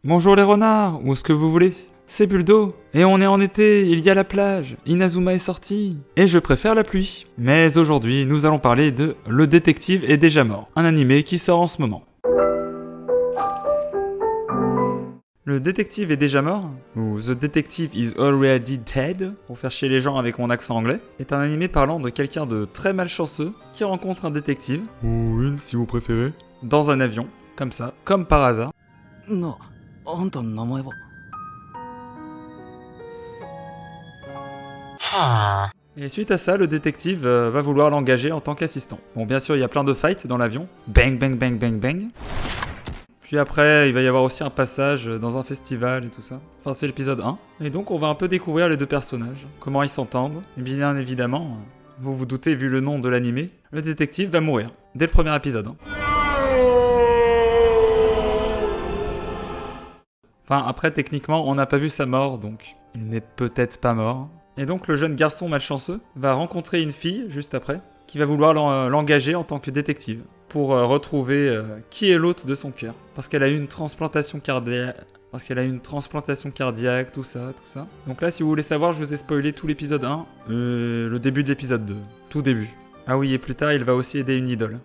Bonjour les renards, ou ce que vous voulez. C'est Buldo, et on est en été, il y a la plage, Inazuma est sorti, et je préfère la pluie. Mais aujourd'hui, nous allons parler de Le Détective est déjà mort, un animé qui sort en ce moment. Le détective est déjà mort, ou The Detective is already dead, pour faire chier les gens avec mon accent anglais, est un animé parlant de quelqu'un de très malchanceux qui rencontre un détective, ou une si vous préférez, dans un avion, comme ça, comme par hasard. Non, Et suite à ça, le détective va vouloir l'engager en tant qu'assistant. Bon, bien sûr, il y a plein de fights dans l'avion. Bang, bang, bang, bang, bang. Puis après, il va y avoir aussi un passage dans un festival et tout ça. Enfin, c'est l'épisode 1. Et donc, on va un peu découvrir les deux personnages, comment ils s'entendent. Et bien évidemment, vous vous doutez, vu le nom de l'animé, le détective va mourir. Dès le premier épisode. Enfin, après, techniquement, on n'a pas vu sa mort, donc il n'est peut-être pas mort. Et donc, le jeune garçon malchanceux va rencontrer une fille, juste après, qui va vouloir l'engager en tant que détective, pour retrouver qui est l'hôte de son cœur. Parce qu'elle a eu une transplantation cardiaque, tout ça. Donc là, si vous voulez savoir, je vous ai spoilé tout l'épisode 1, le début de l'épisode 2, tout début. Ah oui, et plus tard, il va aussi aider une idole.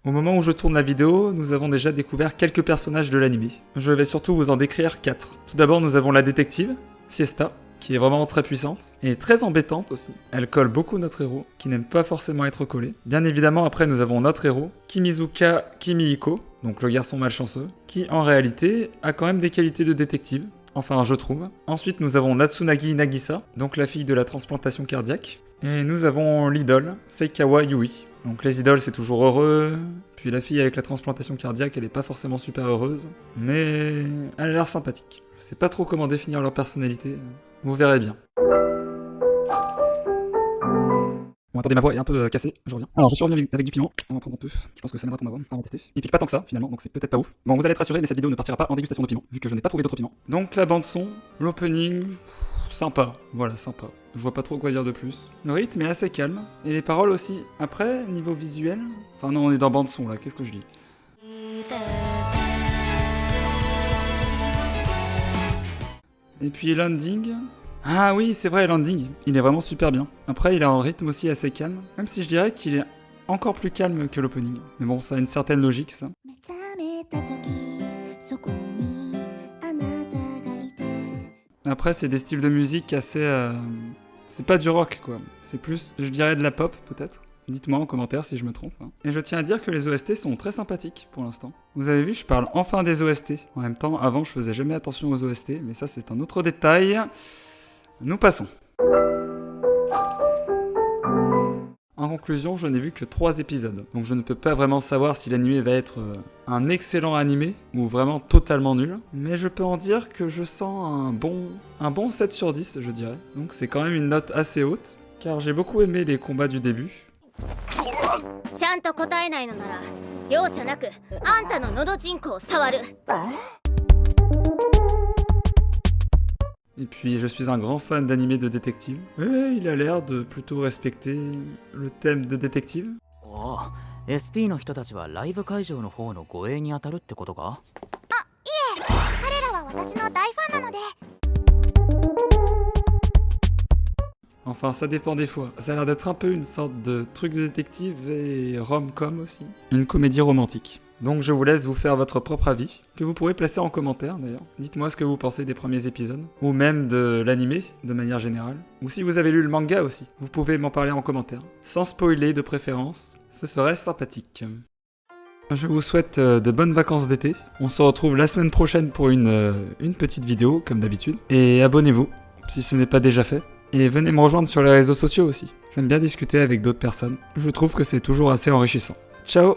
Au moment où je tourne la vidéo, nous avons déjà découvert quelques personnages de l'anime. Je vais surtout vous en décrire 4. Tout d'abord, nous avons la détective, Siesta, qui est vraiment très puissante, et très embêtante aussi. Elle colle beaucoup notre héros, qui n'aime pas forcément être collé. Bien évidemment, après, nous avons notre héros, Kimizuka Kimihiko, donc le garçon malchanceux, qui en réalité a quand même des qualités de détective. Enfin, je trouve. Ensuite, nous avons Natsunagi Nagisa, donc la fille de la transplantation cardiaque. Et nous avons l'idole, Seikawa Yui. Donc les idoles, c'est toujours heureux. Puis la fille avec la transplantation cardiaque, elle est pas forcément super heureuse. Mais elle a l'air sympathique. Je sais pas trop comment définir leur personnalité. Vous verrez bien. Bon, attendez, ma voix est un peu cassée, je reviens. Alors, je suis revenu avec du piment, on va en prendre un peu, je pense que ça m'aidera pour ma voix, on va tester. Il pique pas tant que ça, finalement, donc c'est peut-être pas ouf. Bon, vous allez être rassurés, mais cette vidéo ne partira pas en dégustation de piment, vu que je n'ai pas trouvé d'autres piments. Donc, la bande-son, l'opening, sympa, voilà, sympa. Je vois pas trop quoi dire de plus. Le rythme est assez calme, et les paroles aussi. Après, niveau visuel... Enfin non, on est dans bande-son, là, qu'est-ce que je dis? Et puis l'ending... Ah oui, c'est vrai, l'ending, il est vraiment super bien. Après, il a un rythme aussi assez calme, même si je dirais qu'il est encore plus calme que l'opening. Mais bon, ça a une certaine logique, ça. Après, c'est des styles de musique assez... C'est pas du rock, quoi. C'est plus, je dirais, de la pop, peut-être. Dites-moi en commentaire si je me trompe. Et je tiens à dire que les OST sont très sympathiques, pour l'instant. Vous avez vu, je parle enfin des OST. En même temps, avant, je faisais jamais attention aux OST, mais ça, c'est un autre détail. Nous passons. En conclusion, je n'ai vu que 3 épisodes, donc je ne peux pas vraiment savoir si l'anime va être un excellent animé ou vraiment totalement nul, mais je peux en dire que je sens un bon 7 sur 10, je dirais. Donc c'est quand même une note assez haute, car j'ai beaucoup aimé les combats du début. Et puis je suis un grand fan d'animé de détective. Et il a l'air de plutôt respecter le thème de détective. Oh, SP の人たちはライブ会場の方の護衛に当たるってことか？あ、いえ、彼らは私の大ファンなので。Enfin, ça dépend des fois. Ça a l'air d'être un peu une sorte de truc de détective et rom-com aussi. Une comédie romantique. Donc je vous laisse vous faire votre propre avis, que vous pourrez placer en commentaire d'ailleurs. Dites-moi ce que vous pensez des premiers épisodes, ou même de l'animé de manière générale. Ou si vous avez lu le manga aussi, vous pouvez m'en parler en commentaire. Sans spoiler de préférence, ce serait sympathique. Je vous souhaite de bonnes vacances d'été. On se retrouve la semaine prochaine pour une petite vidéo, comme d'habitude. Et abonnez-vous, si ce n'est pas déjà fait. Et venez me rejoindre sur les réseaux sociaux aussi. J'aime bien discuter avec d'autres personnes. Je trouve que c'est toujours assez enrichissant. Ciao!